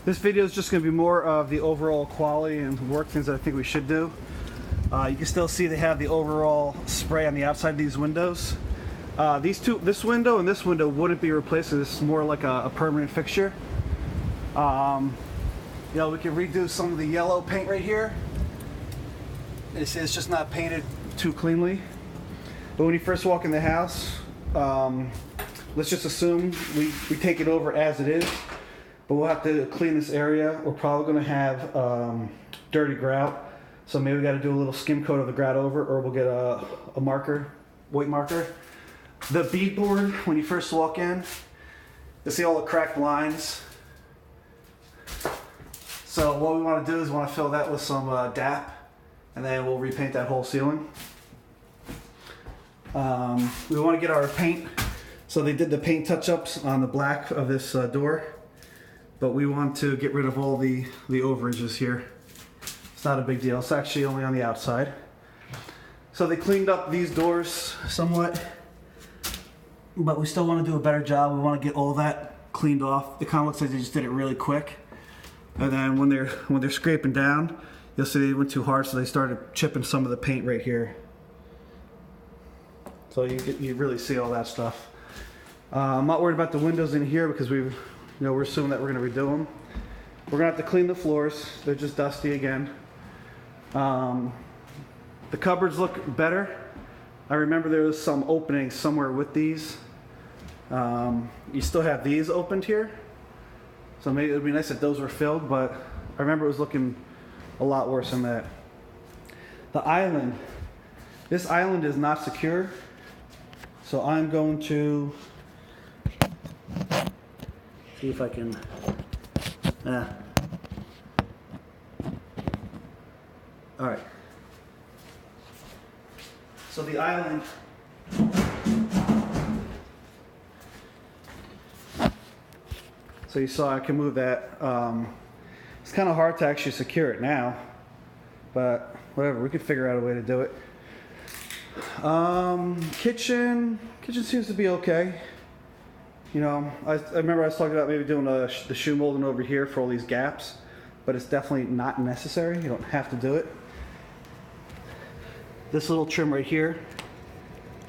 This video is just going to be more of the overall quality and work things that I think we should do. You can still see they have the overall spray on the outside of these windows. This window and this window wouldn't be replaced. This is more like a permanent fixture. You know, we can redo some of the yellow paint right here. It's just not painted too cleanly. But when you first walk in the house, let's just assume we take it over as it is. But we'll have to clean this area. We're probably going to have dirty grout. So maybe we got to do a little skim coat of the grout over, or we'll get a marker, white marker. The beadboard, when you first walk in, you'll see all the cracked lines. So what we want to do is we want to fill that with some DAP, and then we'll repaint that whole ceiling. We want to get our paint. So they did the paint touch-ups on the black of this door, but we want to get rid of all the overages here. It's not a big deal. It's actually only on the outside. So they cleaned up these doors somewhat, but we still want to do a better job. We want to get all that cleaned off. It kind of looks like they just did it really quick. And then when they're scraping down, you'll see they went too hard, so they started chipping some of the paint right here. So you really see all that stuff. I'm not worried about the windows in here because we're assuming that we're going to redo them. We're going to have to clean the floors. They're just dusty again. The cupboards look better. I remember there was some openings somewhere with these. You still have these opened here. So maybe it would be nice if those were filled, but I remember it was looking a lot worse than that. The island. This island is not secure. So I'm going to see if I can... Alright. So the island... So you saw I can move that. It's kind of hard to actually secure it now, but whatever, we could figure out a way to do it. Kitchen seems to be okay. You know, I remember I was talking about maybe doing the shoe molding over here for all these gaps, but it's definitely not necessary. You don't have to do it. This little trim right here,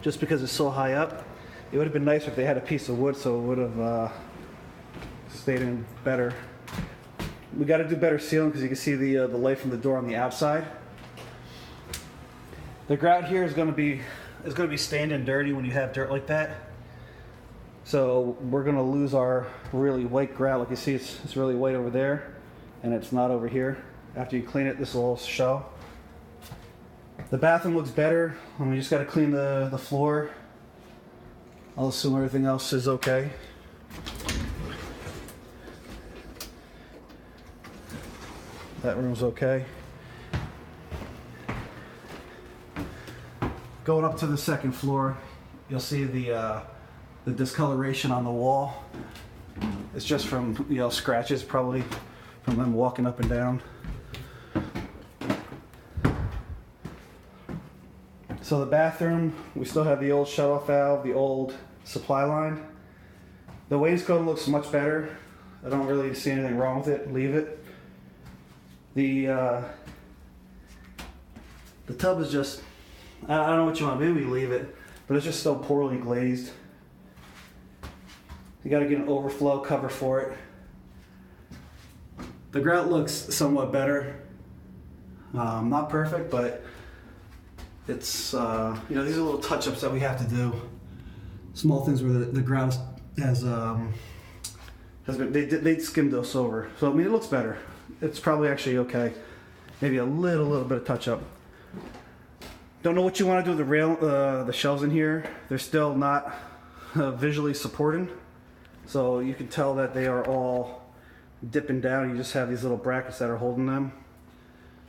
just because it's so high up, it would have been nicer if they had a piece of wood, so it would have stayed in better. We got to do better sealing because you can see the light from the door on the outside. The grout here is going to be stained and dirty when you have dirt like that. So we're going to lose our really white grout. Like you see, it's really white over there, and it's not over here. After you clean it, this will all show. The bathroom looks better. We just got to clean the floor. I'll assume everything else is okay. That room's okay. Going up to the second floor, you'll see the discoloration on the wall. It's just from scratches, probably from them walking up and down. So the bathroom, we still have the old shut-off valve, the old supply line. The wainscot looks much better. I don't really see anything wrong with it. Leave it. The tub is just, I don't know what you want. Maybe we leave it, but it's just so poorly glazed. You got to get an overflow cover for it. The grout looks somewhat better. Not perfect, but it's these are little touch-ups that we have to do. Small things where the grout has been they skimmed us over. So I mean, it looks better. It's probably actually okay. Maybe a little bit of touch-up. Don't know what you want to do with the shelves in here. They're still not visually supported. So you can tell that they are all dipping down. You just have these little brackets that are holding them.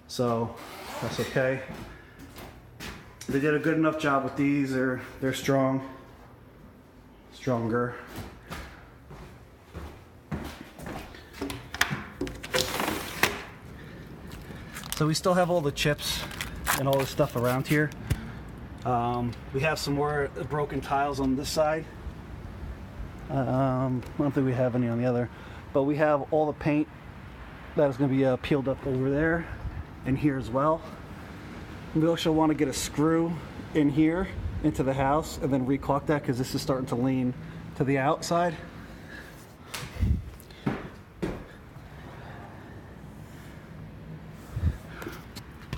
So that's okay. They did a good enough job with these. They're strong. Stronger. So we still have all the chips and all the stuff around here. We have some more broken tiles on this side. I don't think we have any on the other, but we have all the paint That is going to be peeled up over there and here as well. We also want to get a screw in here into the house and then re-caulk that because this is starting to lean to the outside.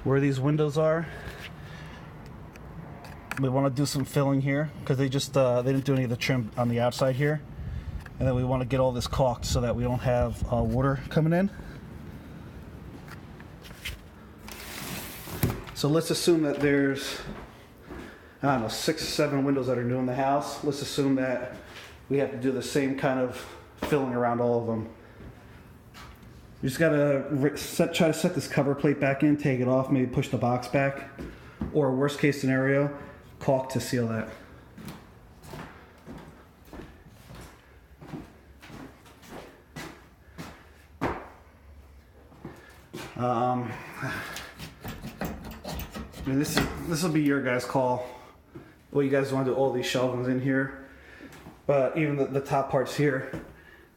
Where these windows are, we want to do some filling here because they didn't do any of the trim on the outside here, and then we want to get all this caulked so that we don't have water coming in. So let's assume that there's, I don't know, 6 or 7 windows that are new in the house. Let's assume that we have to do the same kind of filling around all of them. You just gotta try to set this cover plate back in, take it off, maybe push the box back, or worst case scenario, caulk to seal that. I mean, this will be your guys' call. Well, you guys want to do all these shelvings in here, but even the top parts here,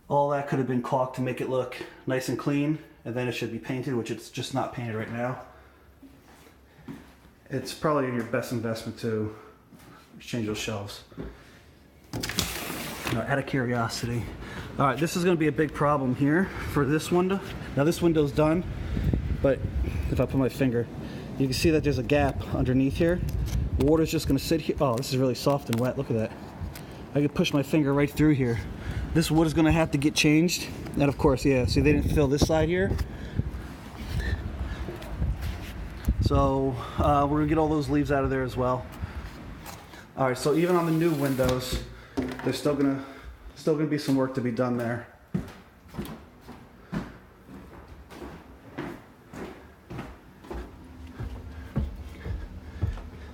all that could have been caulked to make it look nice and clean, and then it should be painted, which it's just not painted right now. It's probably your best investment to change those shelves. Now, out of curiosity, all right, this is going to be a big problem here for this window. Now this window's done, but if I put my finger, you can see that there's a gap underneath here. Water's just going to sit here. Oh, this is really soft and wet. Look at that. I can push my finger right through here. This wood is going to have to get changed. And of course, yeah, see, they didn't fill this side here. So we're going to get all those leaves out of there as well. All right, so even on the new windows, there's still going to be some work to be done there.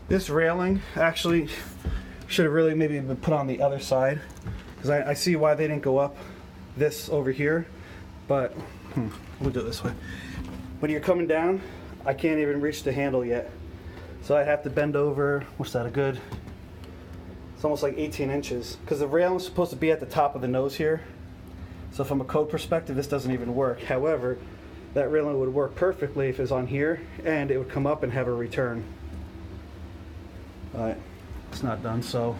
This railing actually should have really maybe been put on the other side, because I see why they didn't go up this over here, but we'll do it this way. When you're coming down, I can't even reach the handle yet, so I have to bend over, what's that, it's almost like 18 inches, because the railing is supposed to be at the top of the nose here, so from a code perspective this doesn't even work. However, that railing would work perfectly if it's on here, and it would come up and have a return. Alright, it's not done, so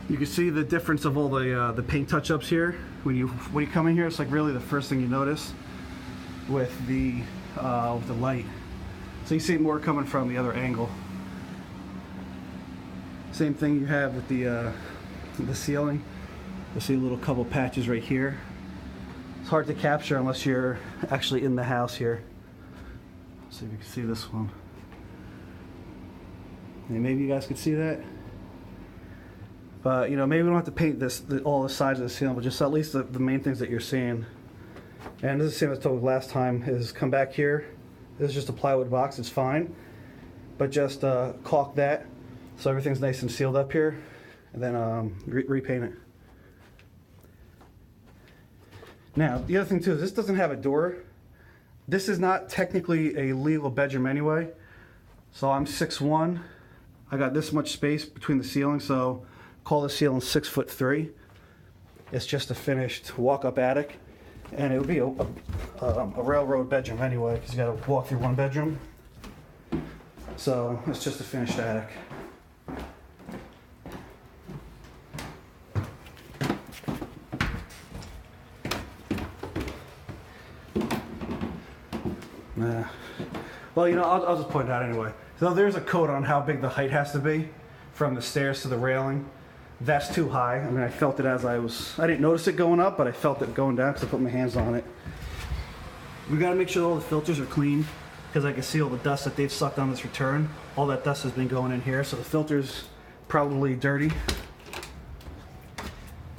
you can see the difference of all the paint touch-ups here. When you come in here, it's like really the first thing you notice with the light. So you see more coming from the other angle. Same thing you have with the ceiling. You see a little couple patches right here. It's hard to capture unless you're actually in the house here. See if you can see this one. And maybe you guys could see that. But you know, maybe we don't have to paint all the sides of the ceiling, but just at least the main things that you're seeing. And this is the same as I told you last time, is come back here. This is just a plywood box, it's fine. But just caulk that so everything's nice and sealed up here, and then repaint it. Now, the other thing too is this doesn't have a door. This is not technically a legal bedroom anyway. So I'm 6'1". I got this much space between the ceiling, so call the ceiling 6'3". It's just a finished walk-up attic, and it would be a railroad bedroom anyway, because you got to walk through one bedroom. So it's just a finished attic. Well, you know, I'll just point it out anyway. So there's a code on how big the height has to be from the stairs to the railing. That's too high. I mean, I felt it as I didn't notice it going up, but I felt it going down because I put my hands on it. We got to make sure all the filters are clean, because I can see all the dust that they've sucked on this return. All that dust has been going in here, so the filter's probably dirty.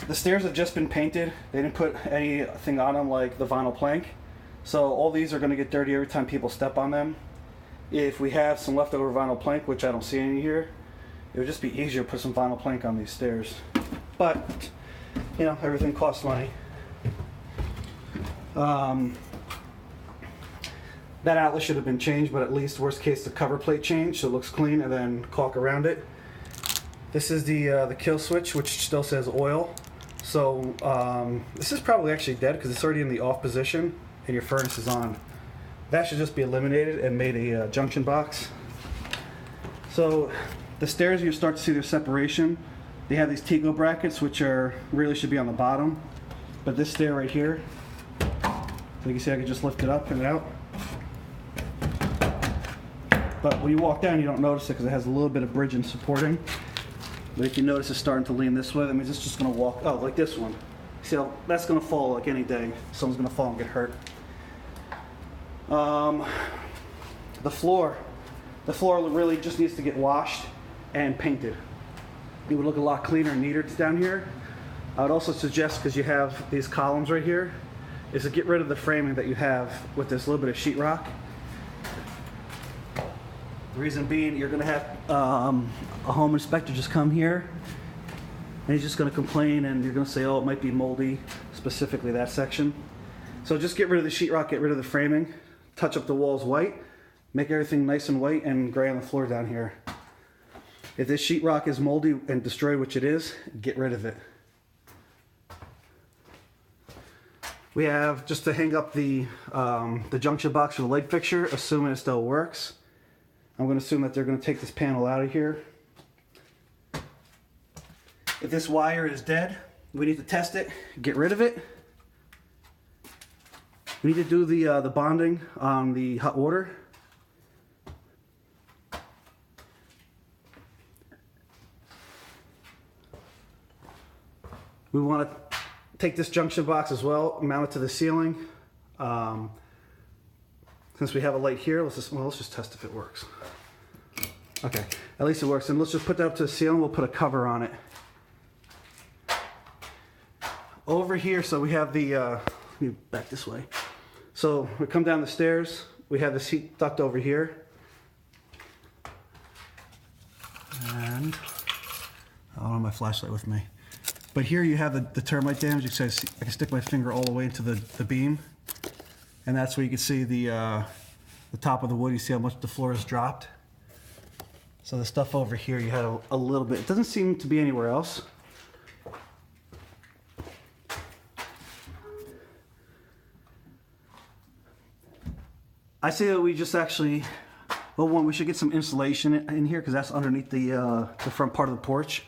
The stairs have just been painted. They didn't put anything on them like the vinyl plank. So all these are going to get dirty every time people step on them. If we have some leftover vinyl plank, which I don't see any here, it would just be easier to put some vinyl plank on these stairs. But, you know, everything costs money. That outlet should have been changed, but at least worst case the cover plate changed so it looks clean, and then caulk around it. This is the kill switch, which still says oil. So this is probably actually dead because it's already in the off position and your furnace is on. That should just be eliminated and made a junction box. So the stairs, you start to see their separation. They have these Tego brackets, which are really should be on the bottom. But this stair right here, so you can see I can just lift it up and out. But when you walk down, you don't notice it because it has a little bit of bridge and supporting. But if you notice it's starting to lean this way, that means it's just going to walk, oh, like this one. See how that's going to fall like any day. Someone's going to fall and get hurt. The floor really just needs to get washed and painted. It would look a lot cleaner and neater down here. I would also suggest, because you have these columns right here, is to get rid of the framing that you have with this little bit of sheetrock. The reason being, you're going to have a home inspector just come here, and he's just going to complain, and you're going to say, oh, it might be moldy, specifically that section. So just get rid of the sheetrock, get rid of the framing, touch up the walls white, make everything nice and white and gray on the floor down here. If this sheetrock is moldy and destroyed, which it is, get rid of it. We have, just to hang up the junction box for the light fixture, assuming it still works. I'm going to assume that they're going to take this panel out of here. If this wire is dead, we need to test it, get rid of it. We need to do the bonding on the hot water. We want to take this junction box as well, mount it to the ceiling. Since we have a light here, let's just test if it works. Okay, at least it works. And let's just put that up to the ceiling. We'll put a cover on it. Over here, so we have the, let me back this way. So we come down the stairs. We have the heat duct over here. And I don't have my flashlight with me. But here you have the termite damage. You can see I can stick my finger all the way into the beam. And that's where you can see the top of the wood. You see how much the floor has dropped. So the stuff over here, you had a little bit. It doesn't seem to be anywhere else. I say that we just actually, well, one, we should get some insulation in here because that's underneath the front part of the porch.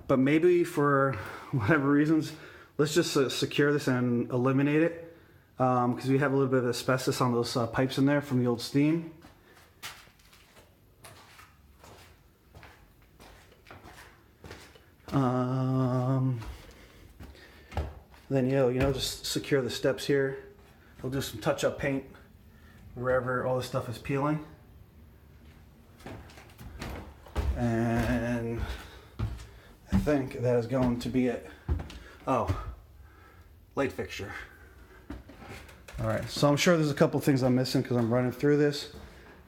But maybe for whatever reasons, let's just secure this and eliminate it because we have a little bit of asbestos on those pipes in there from the old steam. Then just secure the steps here. We'll do some touch-up paint wherever all this stuff is peeling. And I think that is going to be it. Oh, light fixture. All right, so I'm sure there's a couple things I'm missing because I'm running through this,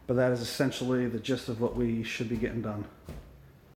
but that is essentially the gist of what we should be getting done.